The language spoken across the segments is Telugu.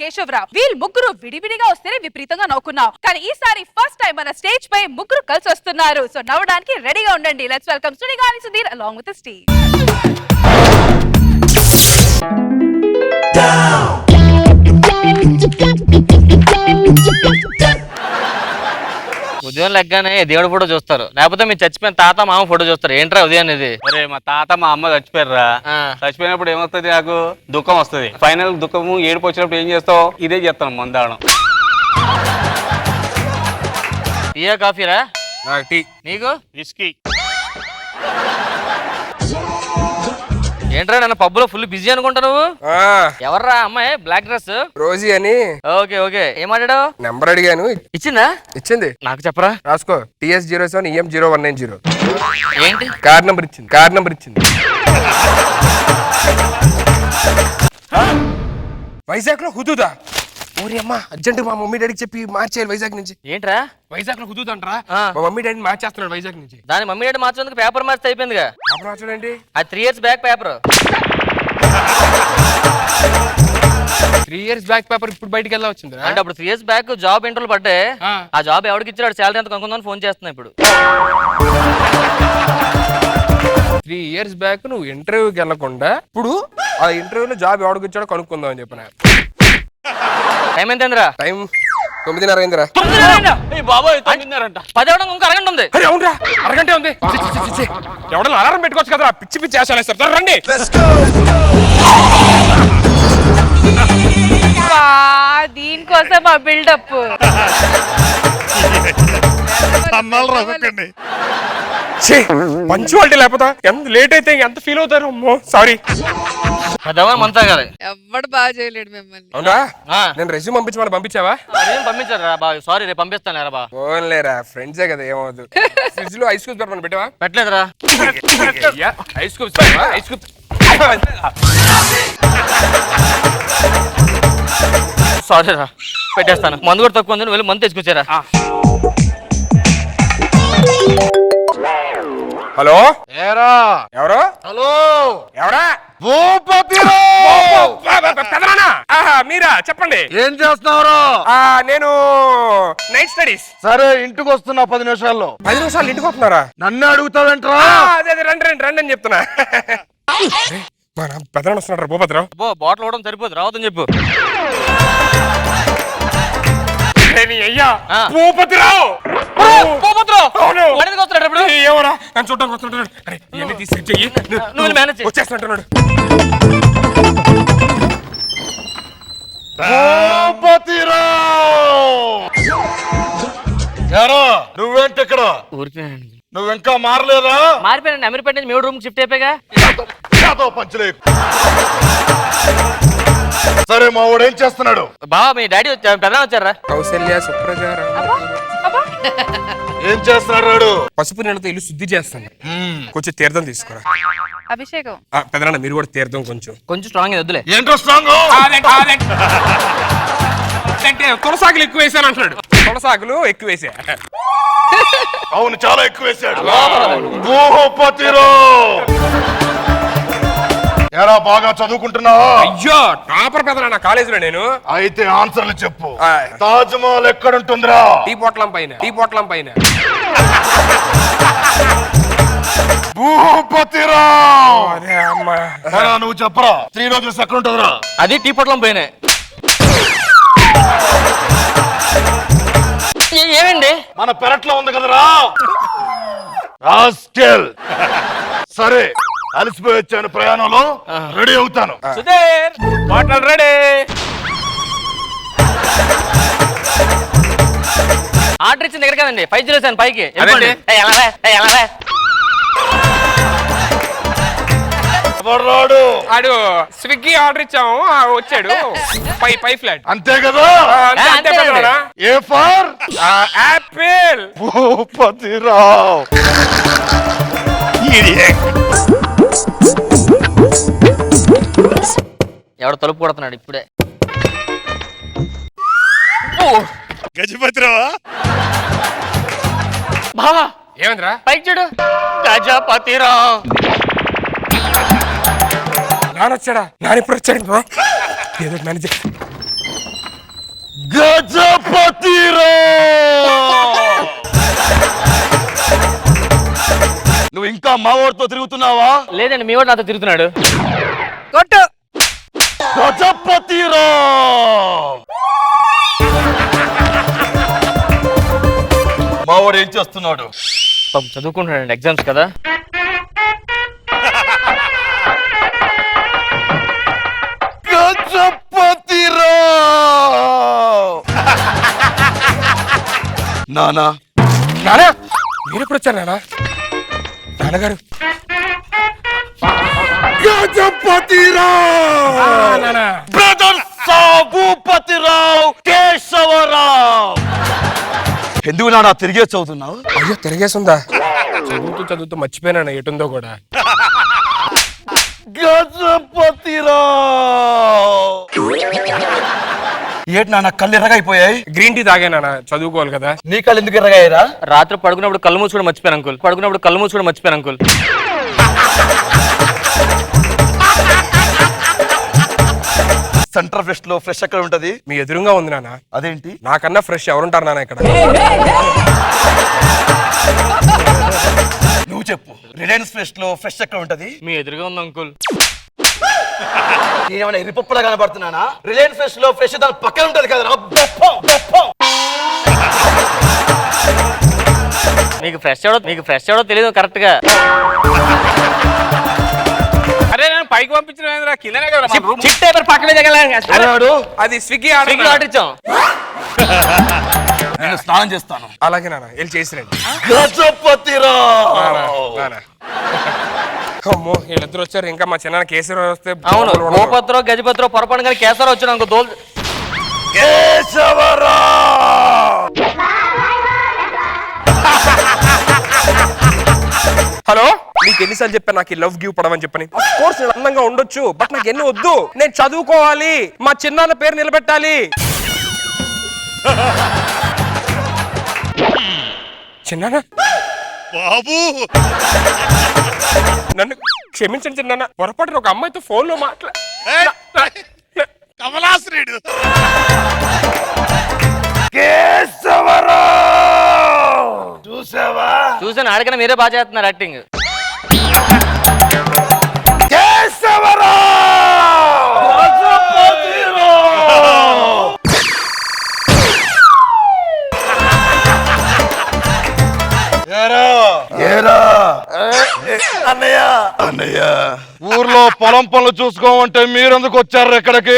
కేశవరావు. వీళ్ళు ముగ్గురు విడివిడిగా వస్తేనే విపరీతంగా నవ్వుకున్నాం. కానీ ఈసారి ఫస్ట్ టైం మన స్టేజ్ పై ముగ్గురు కలిసి వస్తున్నారు. సో నవ్వడానికి రెడీగా ఉండండి. Let's welcome Sudigali Sudheer along with the Steve. ఉదయం లెగ్గానే దేవుడి ఫోటో చూస్తారు, లేకపోతే మీరు చచ్చిపోయిన తాత మామ ఫోటో చూస్తారు. ఏంట్రా ఉదయం ఇది? అరే మా తాత మా అమ్మ చచ్చిపోయారా, చచ్చిపోయినప్పుడు ఏమొస్తుంది, నాకు దుఃఖం వస్తుంది. ఫైనల్ దుఃఖము ఏడుపు వచ్చినప్పుడు ఏం చేస్తావు? ఇదే చేస్తాను, మందాడం. టీయా కాఫీరా? టీ. నీకు? విస్కీ. ఏంట్రా నన్ను పబ్బులో ఫుల్ బిజీ అనుకుంటా నువ్వు? ఎవర్రా అమ్మాయి బ్లాక్ డ్రెస్? రోజీ అని. ఓకే ఓకే, ఏం మాట్లాడావు? నెంబర్ అడిగాను, ఇచ్చిందా? ఇచ్చింది. నాకు చెప్పరా. రాసుకో, TS07 EM0190. ఏంటి? కార్ నెంబర్ ఇచ్చింది, కార్ నెంబర్ ఇచ్చింది. వైజాగ్ లో హుదూదా? ఊరి అమ్మ అర్జెంట్ మా మమ్మీ డాడీకి చెప్పి మార్చేయాలి వైజాగ్ నుంచి. ఏంట్రా వైజాగ్ లో హుదూద్ అంటారా? మా మమ్మీ డాడీని మార్చేస్తున్నాడు వైజాగ్ నుంచి. దాని మమ్మీ డాడీ మార్చేందుకు పేపర్ మార్చి అయిపోయిందిగా. అప్పుడు మార్చడండి, అది 3 years back paper. 3 years back paper ఇప్పుడు బయటికి వెళ్ళా వచ్చింది. అంటే అప్పుడు 3 years బ్యాక్ జాబ్ ఇంటర్వ్యూ పడ్డే. ఆ జాబ్ ఎవరికి ఇచ్చాడు, శాలరీ ఎంత కనుక్కుందని ఫోన్ చేస్తున్నా ఇప్పుడు. 3 years బ్యాక్ నువ్వు ఇంటర్వ్యూకి వెళ్ళకుండా ఇప్పుడు ఆ ఇంటర్వ్యూలో జాబ్ ఎవరికి ఇచ్చాడో కనుక్కుందాం అని చెప్పిన. టైం ఎంతేంద్రా? టైం 9:30 అయిందిరా. బాబాయ్ 9:30 10 అవడం ఇంకా అరగంట ఉంది. అరే అవునరా, అరగంటే ఉంది. ఎవడన్నా అలారం పెట్టుకోవచ్చు కదా, పిచ్చి పిచ్చి వేసాలేస్తారు. రండి. దీనికోసం ఆ బిల్డప్. పంచువాలిటీ లేకపోతే ఎంత లేట్ అయితే ఎంత ఫీల్ అవుతారు. అమ్మో సారీ. ఎవడు బాగా చేయలేడు మిమ్మల్ని. అవునా? నేను రెజ్యూమ్ పంపించావా? పంపించారా బా? సారీ రేపు పంపిస్తాను బా. ఓన్లేరా, ఫ్రెండ్సే కదా, ఏమవుతుంది. ఫ్రిడ్జ్ లో ఐస్ క్యూబ్స్ పెట్టమని పెట్టావా? పెట్టలేదురా. Ice cubes ice cubes. Sorry రా, పెట్టేస్తాను. మందు కూడా తక్కువ ఉంది, నువ్వు వెళ్ళి మందు తెచ్చుకొచ్చారా. హలో, ఎవరు? హలో, ఎవరా? మీరా? చెప్పండి. ఏం చేస్తున్నావు? నేను నైట్ స్టడీస్. సరే, ఇంటికి వస్తున్నా 10 నిమిషాల్లో. 10 నిమిషాలు ఇంటికి వస్తున్నారా? నన్ను అడుగుతావేంట్రా? అదే రండి రండి రండి అని చెప్తున్నా. పెద్దలు వస్తున్నాడు భూపతిరావు. బాటిల్ ఇవ్వడం సరిపోదు, రావద్దని చెప్పు. అయ్యా భూపతిరావు, ఏమోరా నన్ను చూడడానికి వస్తున్నాడు. అరే ఇవన్నీ తీసుకొచ్చి వచ్చేస్తున్నట్టున్నాడు. నువ్వేంటి ఇక్కడ? ఊరికే నువ్వు ఇంకా మారలేదా? మారిపోయానండి, అమీర్పేట నుంచి మీ రూమ్ షిఫ్ట్ అయిపోయాగా. పంచలేదు. సరే, మా వాడు ఏం చేస్తున్నాడు? బాబా మీ డాడీ పెద్ద వచ్చారా? కౌశల్య సుప్రజారా ఏం చేస్తున్నాడు వాడు? పసుపు నీళ్ళతో ఇల్లు శుద్ధి చేస్తాను. కొంచెం తీర్థం తీసుకురా. అభిషేకం. పెద్దనాన్న మీరు కూడా తీర్థం కొంచెం స్ట్రాంగ్ వద్దులే. ఏంటో స్ట్రాంగ్? అంటే తులసాకులు ఎక్కువ వేసాను అంటున్నాడు. తులసాకులు ఎక్కువ వేసా. అవును, చాలా ఎక్కువ వేసాడు. ఎలా బాగా చదువుకుంటున్నావా? అయ్యో టాపర్ పెద్దనాన్న కాలేజీలో నేను. అయితే ఆన్సర్లు చెప్పు. తాజ్ మహల్ ఎక్కడుంటుందిరా? టీ పొట్లం పైన. టీ పొట్లం పైన. భూపతిరావు. నువ్వు చెప్పరా, 3 రోజెస్ ఎక్కడ ఉంటుందిరా? అది టీ పొట్లం పైన. ఏమండి? మన పెరట్లో ఉంది కదరా. రాస్కెల్. సరే, అలసిపోయి వచ్చాను, ప్రయాణంలో రెడీ అవుతాను. Sudheer bottle ready. ఆర్డర్ ఇచ్చింది దగ్గర కదండి, 507 పైకి. ఆడు స్విగ్గీ ఆర్డర్ ఇచ్చాము, వచ్చాడు. పై ఫ్లాట్. అంతే కదా? A for apple. భూపతిరావు. ఎవడ తలుపు కొడుతున్నాడు ఇప్పుడే. గజపతిరావా? బావా ఏమందిరా? పైకి చూడు. గజపతిరావు. నానొచ్చాడా? నాన్న ఇప్పుడు వచ్చాడు. ఏదో మేనేజర్. నువ్వు ఇంకా మావాడితో తిరుగుతున్నావా? లేదండి మీ వాడు నాతో తిరుగుతున్నాడు. కొట్టు. గజపతిరా మావాడు ఏం చేస్తున్నాడు? పాపం చదువుకుంటున్నాడండి, ఎగ్జామ్స్ కదా. గజపతిరా నానా నానా మీరు ఎప్పుడు వచ్చారు నానా? నాన్నగారు గజపతిరా నానా బ్రదర్ సాబుపతిరావు కేశవరావు. ఎందుకు నాన్న తిరిగే చదువుతున్నావు? అయ్యో తిరిగేస్తుందా? చదువుతూ మర్చిపోయినా ఎటుందో కూడా. గజపతిరావు ఏంటి నాన్న కళ్ళు ఎర్రగైపోయాయి? గ్రీన్ టీ తాగా నాన్న, చదువుకోవాలి కదా. నీ కళ్ళు ఎందుకు ఎర్రగాయరా? రాత్రి పడుకున్నప్పుడు కళ్ళు మూసుకోవడం మర్చిపోయాను అంకుల్. సెంటర్ ఫ్రెష్ లో ఫ్రెష్ ఎక్కడ ఉంటది? మీ ఎదురుగా ఉంది నాన్న. అదేంటి? నాకన్నా ఫ్రెష్ ఎవరుంటారు నాన్న ఇక్కడ? నువ్వు చెప్పు. రిలయన్స్ ఫ్రెష్ లో ఫ్రెష్ ఎక్కడ ఉంటది? మీ ఎదురుగా ఉంది అంకుల్. నేనేమైనా ఎరిపప్పులా కనబడుతున్నానా? రిలయన్స్ ఫ్రెష్ లో ఫ్రెష్ దాని పక్కన ఉంటది కదా. మీకు ఫ్రెష్ ఎవడో తెలియదు కరెక్ట్ గా. అరే నేను పైకి పంపించిన కిందనే కదా చిట్ పేపర్ పక్కనే అది స్విగ్గీ ఆర్డర్ ఇచ్చాం. నేను స్నానం చేస్తాను. అలాగే నాన్న వెళ్ళి చేసిరండి. అమ్మో వీళ్ళిద్దరు వచ్చారు. ఇంకా మా చిన్న కేసీఆర్ వస్తే అవును, గోపత్రో గజపత్రో పొరపాటు కానీ కేసరా వచ్చాడు అనుకో దోల్. హలో, నీకు ఎన్నిసార్లు చెప్పాను నాకు ఈ లవ్ గివ్ పడమని చెప్పని? ఆఫ్ కోర్స్ నేను అందంగా ఉండొచ్చు, బట్ నాకు ఎన్ని వద్దు. నేను చదువుకోవాలి, మా చిన్నాన్న పేరు నిలబెట్టాలి. చిన్నాన్న బాబు నన్ను క్షమించండి చిన్నాన్న, పొరపాటున ఒక అమ్మాయితో ఫోన్ లో కమలాశ్రీడు చూసావా? చూసాను, ఆడికన్నా మీరే బాగా చేస్తున్నారు యాక్టింగ్. అన్నయ్య ఊర్లో పొలం పనులు చూసుకోమంటే మీరెందుకు వచ్చారు ఇక్కడికి?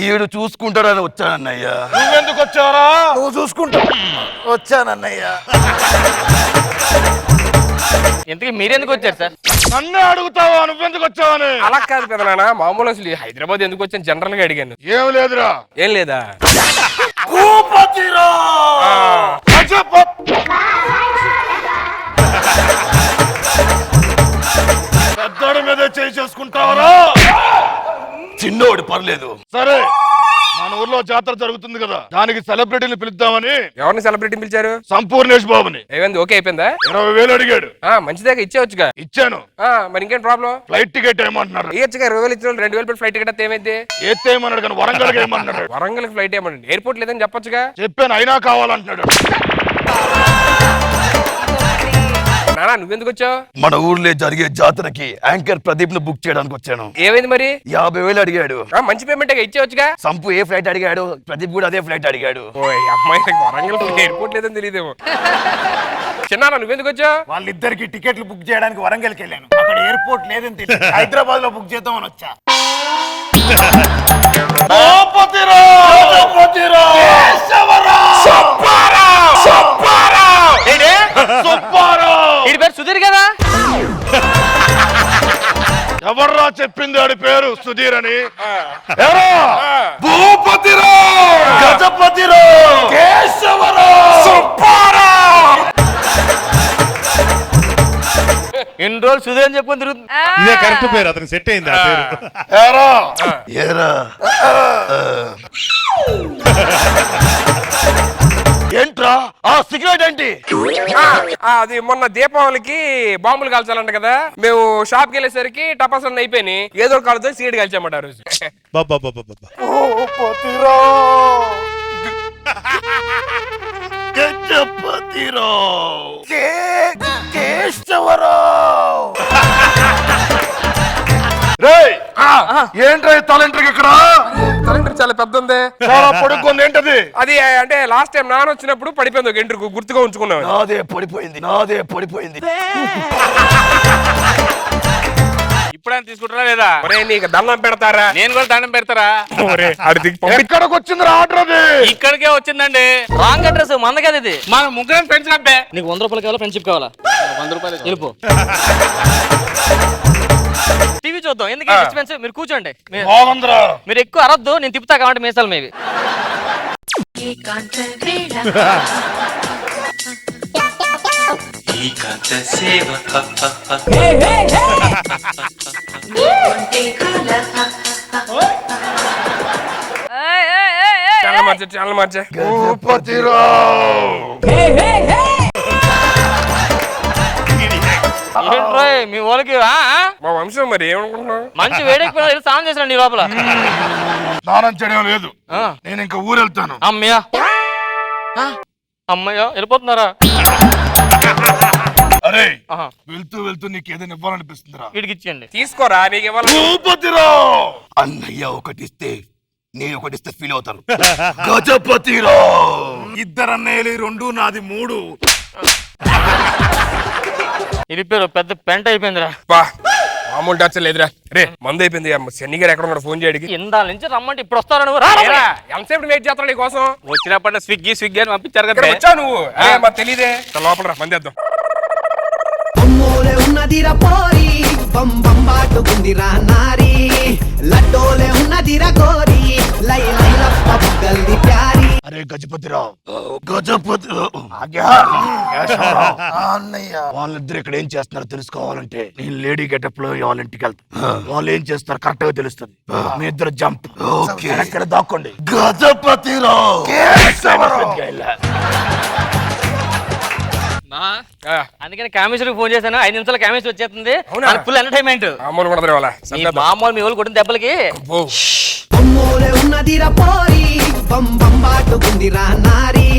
ఈడు చూసుకుంటాడని వచ్చానన్నయ్య. నువ్వెందుకు వచ్చారా? నువ్వు చూసుకుంటా వచ్చానన్నయ్య. ఇంతకీ మీరెందుకు వచ్చారు సార్? నన్నే అడుగుతావా నువ్వెందుకు వచ్చావని? అలా కాదు పెదనాన్న, మామూలు అసలు హైదరాబాద్ ఎందుకు వచ్చాను జనరల్ గా అడిగాను. ఏం లేదురా. ఏం లేదా? పెద్దోడి మీద చేసుకుంటావరా? చిన్నోడు పర్లేదు. సరే, మన ఊర్లో జాతర జరుగుతుంది కదా, దానికి సెలబ్రిటీని పిలుద్దామని. ఎవరిని సెలబ్రిటీ పిలిచారు? సంపూర్ణేష్ బాబుని. ఏమైంది, ఓకే అయిపోయిందా? 20,000 అడిగాడు. మంచిదేగా ఇచ్చేవచ్చుగా. ఇచ్చాను. మరి ఇంకేం ప్రాబ్లం? ఫ్లైట్ టికెట్ ఏమంటున్నారు? ఇయ్యచ్చుగా. 20,000 ఇచ్చిన 2,000 పెట్టి ఫ్లైట్ టికెట్ ఏమైంది? ఏమన్నాడు కానీ వరంగల్ ఏమన్నాడు? వరంగల్ ఫ్లైట్ ఏమండి, ఎయిర్పోర్ట్ లేదని చెప్పొచ్చుగా. చెప్పాను, అయినా కావాలంటున్నాడు. నానా నువ్వెందుకు వచ్చావు? మన ఊర్లో జరిగే జాతరకి యాంకర్ ప్రదీప్ ను బుక్ చేయడానికి వచ్చాను. ఏమైంది మరి? 50,000 అడిగాడు. మంచి పేమెంట్ ఇచ్చేవచ్చుగా. సంపు ఏ ఫ్లైట్ అడిగాడు, ప్రదీప్ కూడా అదే ఫ్లైట్ అడిగాడు. అమ్మాయి వరంగల్ ఎయిర్పోర్ట్ లేదని తెలియదేమో. చిన్న నువ్వెందుకు వచ్చావు? వాళ్ళిద్దరికి టికెట్లు బుక్ చేయడానికి వరంగల్కి వెళ్ళాను. అక్కడ ఎయిర్పోర్ట్ లేదని తెలియదు, హైదరాబాద్ లో బుక్ చేద్దామని వచ్చా. వీడి పేరు సుధీర్ కదా? ఎవర్రా చెప్పింది ఆడి పేరు సుధీర్ అని? భూపతిరా, గజపతిరా, కేశవరా, సుబ్బారావు. ఎన్ని రోజులు సుధీర్ అని చెప్పుకొని తిరుగుతుంది. ఇదే కరెక్ట్ పేరు, అతనికి సెట్ అయింది ఆ పేరు. ఏంట్రా ఆ సిగరెట్ ఏంటి? అది మొన్న దీపావళికి బాంబులు కాల్చాలంట కదా, మేము షాప్కి వెళ్ళేసరికి టపాసులు అయిపోయినాయి. ఏదో కాలుతో సీడ్ కాల్చామంట ఆ రోజు. బాబా కేశవపతిరావు కేశవరావు. రేయ్, ఏంట్రా తలంట్రికి ఇక్కడ తలంటర్ చాలా పెద్ద ఉంది. చాలా పొడుగుంది. ఏంటది? అది అంటే లాస్ట్ టైం నాన్న వచ్చినప్పుడు పడిపోయింది ఒక ఎంట్రుకు, గుర్తుగా ఉంచుకున్నావు. నాదే పడిపోయింది. ఇప్పుడైనా తీసుకుంటారా లేదా? ఒరే నీకు దండం పెడతారా? నేను కూడా దండం పెడతారా? ఒరే అడిగి ఎక్కడికి వచ్చింది ఆర్డర్ అది? ఇక్కడికే వచ్చిందండి. రాంగ్ అడ్రస్ మంద కదా ఇది. మన ముగ్గురం ఫ్రెండ్స్ అబ్బే. నీకు 100 రూపాయలు కావాలా ఫ్రెండ్షిప్ కావాలా? 100 రూపాయలు వెళ్ళిపో. టీవీ చూద్దాం, ఎందుకు డిస్టర్బెన్స్? మీరు కూర్చోండి. బాగుందిరా. మీరు ఎక్కువ అరద్దు, నేను తిప్పుతా కాబట్టి మీసాలు మేవి. చాలా మార్చే భూపతిరావు. ఏంట్రోయ్ మీ వాళ్ళకి మా వంశం మరి ఏమనుకుంటున్నావు? మంచి వేడెక్కిపోయినా స్నానం చేసినండి ఈ లోపల. స్నానం చేయడం లేదు, ఆ, నేను ఇంకా ఊరు వెళ్తాను. అమ్మయ్యా అమ్మయ్యా వెళ్ళిపోతున్నారా? అరే ఆహా, వెళ్తూ నీకు ఏదైనా ఇవ్వాలనిపిస్తుందిరా? వీడికి ఇచ్చేయండి. తీసుకోరా, నీకు ఇవ్వాలి. భూపతిరావు. అన్నయ్య ఒకటిస్తే నేను ఒకటిస్తే ఫీల్ అవుతాను. గజపతిరావు. ఇద్దరు అన్నయ్యలు 2 నాది 3. వెళ్ళిపోయారు, పెద్ద పెంట అయిపోయిందిరా. బా మామూలు టార్చర్ లేదురా. రే మందు అయిపోయింది. శని గారు ఎక్కడ ఉన్నాడు? ఫోన్ చేయడానికి. ఇందాల నుంచి రమ్మంటే ఇప్పుడు వస్తారా నువ్వు? రా, రా, రా. ఎంతసేపు వెయిట్ చేస్తాడు నీ కోసం? వచ్చినప్పుడు స్విగ్గీ అని పంపించారు ఇక్కడ కదా. వచ్చావు నువ్వు. మాకు తెలియదే. లోపల రా, మంది వేద్దాం. బొమ్మోలే ఉన్నదిరా పోరి బం బం బాటుకుందిరా నారి లడ్డోలే ఉన్నదిరా గోరి లై లై లప్ప బుగ్గల్ది ప్యారి. అరే గజపతిరావు, అన్నయ్య వాళ్ళిద్దరు ఇక్కడ ఏం చేస్తున్నారో తెలుసుకోవాలంటే నేను లేడీ గెటప్ లో వాళ్ళ ఇంటికి వెళ్తా. వాళ్ళు ఏం చేస్తారు కరెక్ట్ గా తెలుస్తుంది. మీ ఇద్దరు జంప్ ఎక్కడ దాక్కోండి. గజపతిరావు. అందుకని కామేశ్వరికి ఫోన్ చేశాను. 5 నిమిషాలు కామేశ్వరి వచ్చేస్తుంది. అవునా? Full entertainment. మామూలు కూడా వాళ్ళ మామూలు మీ వాళ్ళు కొట్టిన దెబ్బలకి. బొమ్మోలే ఉన్నదిరా పోరి బం బం బాటుకుందిరా నారి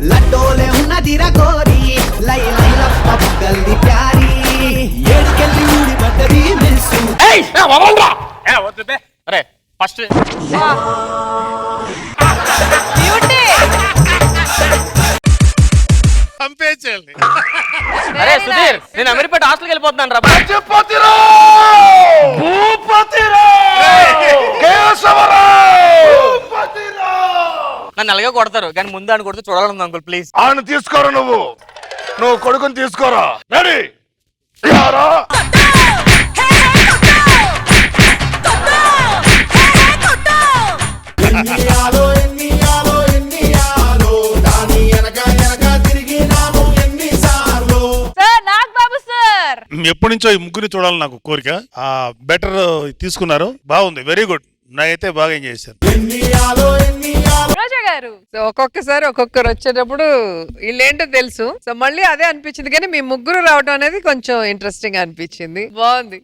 లడ్డోలే ఉన్నదిరా గోరి లై లై లప్ప బుగ్గల్ది ప్యారి. ఏడుకెళ్ళి ఊడి పడ్డది మిస్సు. అరే ఫస్ట్ పంపేసేయాలి. అరే సుధీర్, నేను అమీర్పేట హాస్టల్కి వెళ్ళిపోతున్నాను రా. నన్ను అలాగే కొడతారు కానీ ముందు అని కొడితే చూడాలని అంకుల్ ప్లీజ్. ఆయన తీసుకోరా, నువ్వు కొడుకుని తీసుకోరా. రెడీ? ఎప్పటి నుంచో ఈ ముగ్గురిని చూడాలి నాకు కోరిక. బెటర్ తీసుకున్నారు, బాగుంది, వెరీ గుడ్. నాకైతే బాగా ఎంజాయ్ చేశారు. రోజా గారు సో ఒక్కొక్కసారి ఒక్కొక్కరు వచ్చేటప్పుడు వీళ్ళేంటో తెలుసు. సో మళ్ళీ అదే అనిపించింది కానీ మీ ముగ్గురు రావడం అనేది కొంచెం ఇంట్రెస్టింగ్ అనిపించింది. బాగుంది.